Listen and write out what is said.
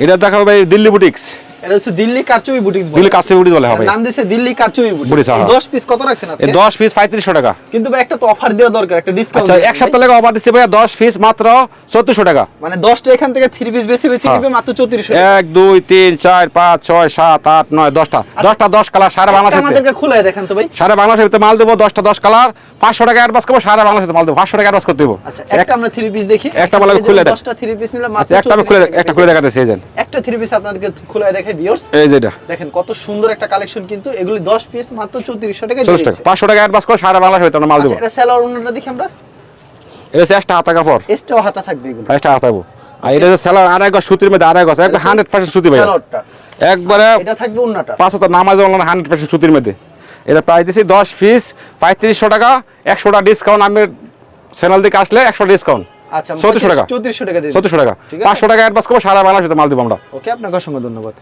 এটা দেখাবো ভাই দিল্লি বুটিক্স। এটা হচ্ছে দিল্লি কারচুপি বুটিক্স বলে। দিল্লি কারচুপি বুটিক্স বলে হবে। নাম দিয়েছে দিল্লি কারচুপি বুটিক্স। 10 পিস কত রাখছেন আজকে? 10 পিস 3500 টাকা। কিন্তু ভাই একটা তো অফার দেওয়া দরকার, একটা ডিসকাউন্ট। আচ্ছা এক সপ্তাহ লাগে অফার দিচ্ছি ভাই 10 পিস মাত্র 3400 টাকা। মানে 10টা এখান থেকে 3 পিস বেশি নিবে মাত্র 3400 টাকা। 1 2 3 4 5 6 7 8 9 10টা। 10টা 10 কালার সারা বাংলাদেশে। আমাদেরকে খুলে দেখান তো ভাই। সারা বাংলাদেশের ভিতরে মাল দেব 10টা 10 কালার 500 টাকা অ্যাডভান্স করব, সারা বাংলাদেশে মাল দেব 500 টাকা অ্যাডভান্স করতে দেব। আচ্ছা একটা আমরা 3 পিস দেখি। একটা মাল খুলে দেখ। 10টা 3 পিস নিলে মাত্র একটা খুলে দেখাতেছি এই যে। একটা 3 পিস আপনাদেরকে খুলে দেখাই ভিউয়ার্স। এই যে এটা দেখেন কত সুন্দর একটা কালেকশন, কিন্তু এগুলি 10 পিস মাত্র 3400 টাকা দিচ্ছে। 500 টাকা অ্যাডভান্স করে সারা বাংলাদেশে ভিতরে মাল দেব। এটা সেলার ওন্নাটা দেখি আমরা। এটা একটা হাতা কাপড়, এক্সট্রা হাতা থাকবে এগুলো। একটা হাতাবো। আর এটা সেলার আড়াই গজ সুতির মধ্যে আড়াই গজ একবার 100% সুতি ভাই। সেলারটা একবারে এটা থাকবে ওন্নাটা। পাঁচ হাতা নামাজ অনলাইন 100% সুতির মধ্যে। এটা প্রাইস দিছি 10 পিস 3500 টাকা, 100 টাকা ডিসকাউন্ট। আমি চ্যানেল থেকে আসলে 100 ডিসকাউন্ট। আচ্ছা 3400 টাকা। 3400 টাকা দিন। 3400 টাকা। 500 টাকা অ্যাডভান্স করব, সারা বাংলাদেশে মাল দেব আমরা। ওকে, আপনাকে অসংখ্য ধন্যবাদ।